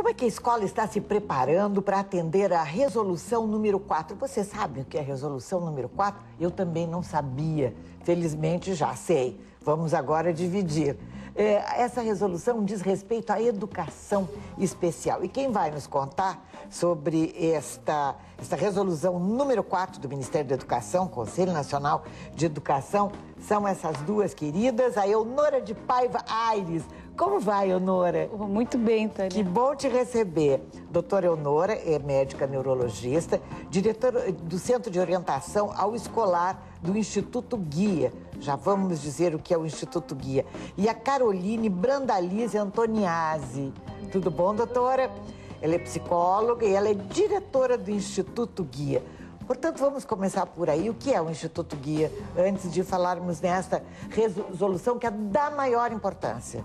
Como é que a escola está se preparando para atender a resolução número 4? Você sabe o que é a resolução número 4? Eu também não sabia. Felizmente já sei. Vamos agora dividir. Essa resolução diz respeito à educação especial. E quem vai nos contar sobre esta resolução número 4 do Ministério da Educação, Conselho Nacional de Educação, são essas duas queridas, a Eunora de Paiva Aires. Como vai, Eunora? Muito bem, Tânia. Que bom te receber. Doutora Eunora é médica neurologista, diretora do Centro de Orientação ao Escolar do Instituto Guia. Já vamos dizer o que é o Instituto Guia. E a Caroline Brandalize Antoniazzi. Tudo bom, doutora? Ela é psicóloga e ela é diretora do Instituto Guia. Portanto, vamos começar por aí. O que é o Instituto Guia, antes de falarmos nesta resolução que é da maior importância?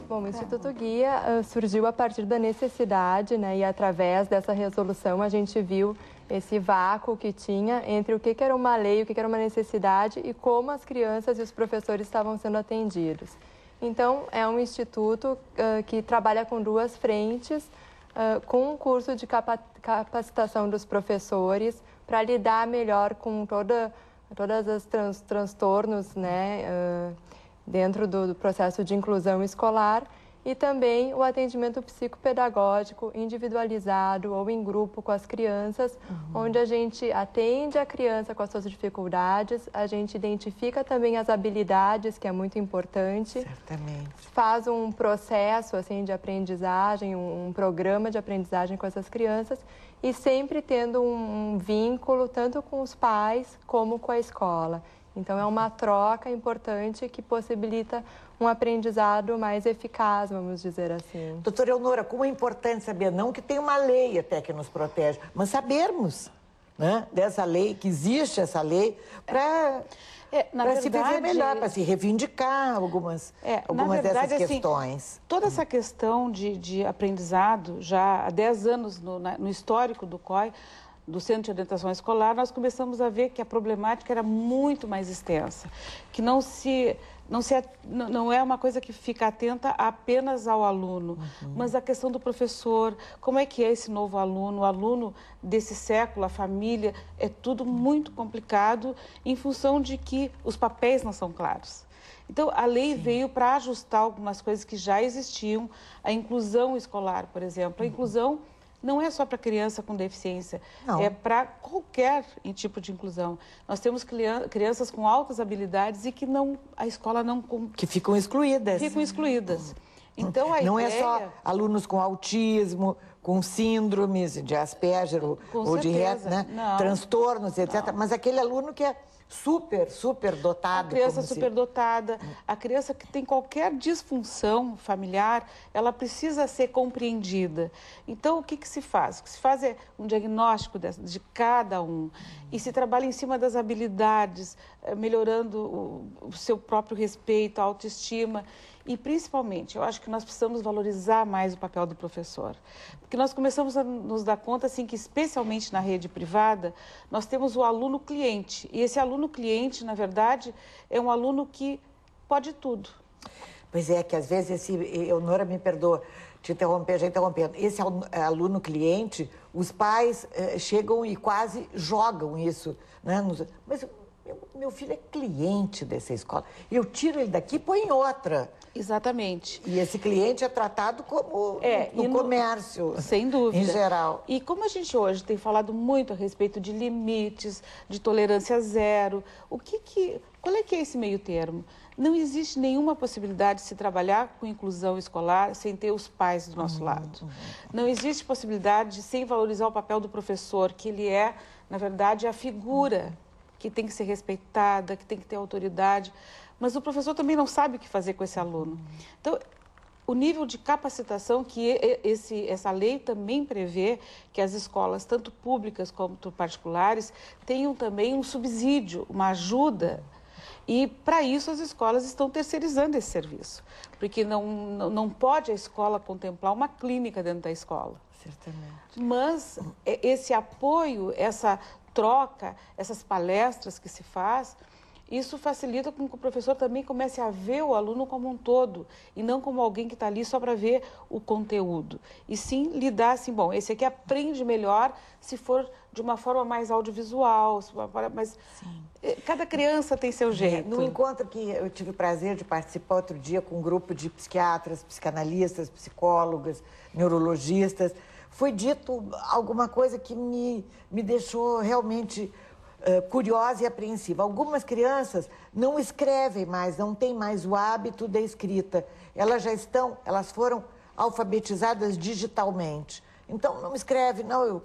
Bom, o Instituto Guia surgiu a partir da necessidade, né? E através dessa resolução a gente viu esse vácuo que tinha entre o que era uma lei, o que era uma necessidade e como as crianças e os professores estavam sendo atendidos. Então, é um instituto que trabalha com duas frentes, com um curso de capacitação dos professores para lidar melhor com todas as transtornos, né? Dentro do processo de inclusão escolar e também o atendimento psicopedagógico individualizado ou em grupo com as crianças, onde a gente atende a criança com as suas dificuldades, a gente identifica também as habilidades, que é muito importante. Certamente. Faz um processo assim, de aprendizagem, um programa de aprendizagem com essas crianças e sempre tendo um vínculo tanto com os pais como com a escola. Então, é uma troca importante que possibilita um aprendizado mais eficaz, vamos dizer assim. Doutora Eunora, como é importante saber, não que tem uma lei até que nos protege, mas sabermos, né, dessa lei, que existe essa lei, para se viver melhor, para se reivindicar algumas dessas questões. Assim, toda essa questão de aprendizado, já há 10 anos no histórico do COI, do Centro de Orientação Escolar, nós começamos a ver que a problemática era muito mais extensa, que não é uma coisa que fica atenta apenas ao aluno, mas a questão do professor, como é que é esse novo aluno, o aluno desse século, a família, é tudo muito complicado em função de que os papéis não são claros. Então, a lei veio para ajustar algumas coisas que já existiam, a inclusão escolar, por exemplo, a inclusão não é só para criança com deficiência, é para qualquer tipo de inclusão. Nós temos crianças com altas habilidades e que a escola não... Que ficam excluídas. Ficam excluídas. Então, não é só alunos com autismo, com síndromes de Asperger ou de né? Transtornos, etc. Mas aquele aluno que é super dotado. A criança superdotada, a criança que tem qualquer disfunção familiar, ela precisa ser compreendida. Então, o que se faz? O que se faz é um diagnóstico de cada um e se trabalha em cima das habilidades, melhorando o seu próprio respeito, a autoestima. E, principalmente, eu acho que nós precisamos valorizar mais o papel do professor. Porque nós começamos a nos dar conta, assim, que especialmente na rede privada, nós temos o aluno cliente. E esse aluno cliente, na verdade, é um aluno que pode tudo. Pois é, que às vezes, Eunora, me perdoa te interromper, já interrompendo, esse aluno cliente, os pais chegam e quase jogam isso, né? Mas meu filho é cliente dessa escola, eu tiro ele daqui e põe em outra. Exatamente. E esse cliente é tratado como no comércio, sem dúvida, em geral. E como a gente hoje tem falado muito a respeito de limites, de tolerância zero, qual é que é esse meio termo? Não existe nenhuma possibilidade de se trabalhar com inclusão escolar sem ter os pais do nosso lado. Não existe possibilidade de sem valorizar o papel do professor, que ele é, na verdade, a figura que tem que ser respeitada, que tem que ter autoridade. Mas o professor também não sabe o que fazer com esse aluno. Então, o nível de capacitação que essa lei também prevê que as escolas, tanto públicas quanto particulares, tenham também um subsídio, uma ajuda. E, para isso, as escolas estão terceirizando esse serviço. Porque não pode a escola contemplar uma clínica dentro da escola. Certamente. Mas esse apoio, essa troca, essas palestras que se faz, Isso facilita com que o professor também comece a ver o aluno como um todo e não como alguém que está ali só para ver o conteúdo. E sim lidar assim, bom, esse aqui aprende melhor se for de uma forma mais audiovisual, mas cada criança tem seu jeito. No encontro que eu tive o prazer de participar outro dia com um grupo de psiquiatras, psicanalistas, psicólogas, neurologistas, foi dito alguma coisa que me deixou realmente curiosa e apreensiva. Algumas crianças não escrevem mais, não têm mais o hábito da escrita. Elas foram alfabetizadas digitalmente. Então, não escreve, não, eu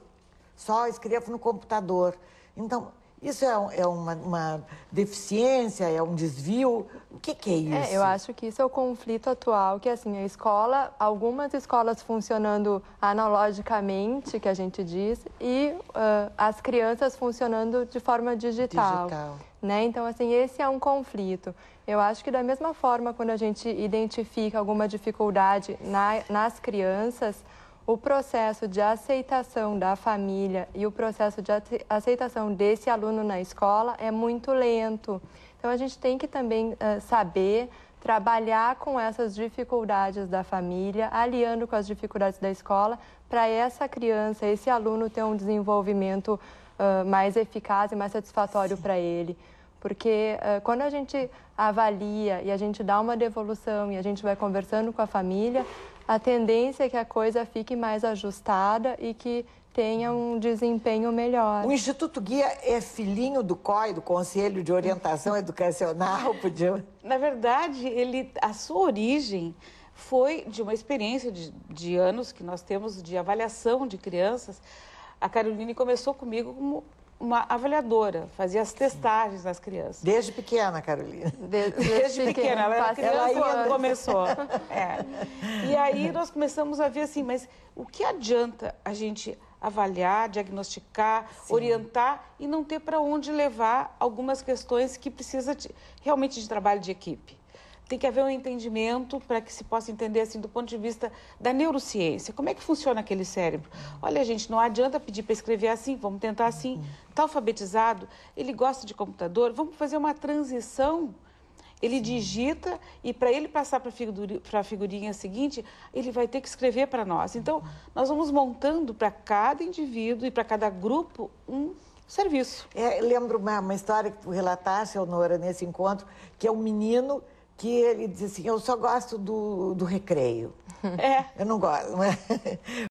só escrevo no computador. Então, isso é uma deficiência, é um desvio? O que é isso? Eu acho que isso é o conflito atual, que assim, a escola, algumas escolas funcionando analogicamente, que a gente diz, e as crianças funcionando de forma digital. Né? Então, assim, esse é um conflito. Eu acho que da mesma forma, quando a gente identifica alguma dificuldade nas crianças, o processo de aceitação da família e o processo de aceitação desse aluno na escola é muito lento. Então, a gente tem que também saber trabalhar com essas dificuldades da família, aliando com as dificuldades da escola, para essa criança, esse aluno ter um desenvolvimento mais eficaz e mais satisfatório para ele. Porque quando a gente avalia e a gente dá uma devolução e a gente vai conversando com a família, a tendência é que a coisa fique mais ajustada e que tenha um desempenho melhor. O Instituto Guia é filhinho do COE, do Conselho de Orientação Educacional? Na verdade, a sua origem foi de uma experiência de anos que nós temos de avaliação de crianças. A Caroline começou comigo como uma avaliadora, fazia as testagens nas crianças. Desde pequena, Carolina. Desde pequena, ela era criança quando começou. E aí nós começamos a ver assim, mas o que adianta a gente avaliar, diagnosticar, orientar e não ter para onde levar algumas questões que precisa realmente de trabalho de equipe? Tem que haver um entendimento para que se possa entender assim do ponto de vista da neurociência. Como é que funciona aquele cérebro? Olha, gente, não adianta pedir para escrever assim, vamos tentar assim. Está alfabetizado, ele gosta de computador, vamos fazer uma transição. Ele digita e para ele passar para a figurinha seguinte, ele vai ter que escrever para nós. Então, nós vamos montando para cada indivíduo e para cada grupo um serviço. Lembro uma história que tu relataste, Elnora, nesse encontro, que é um menino que ele diz assim, eu só gosto do recreio. Eu não gosto.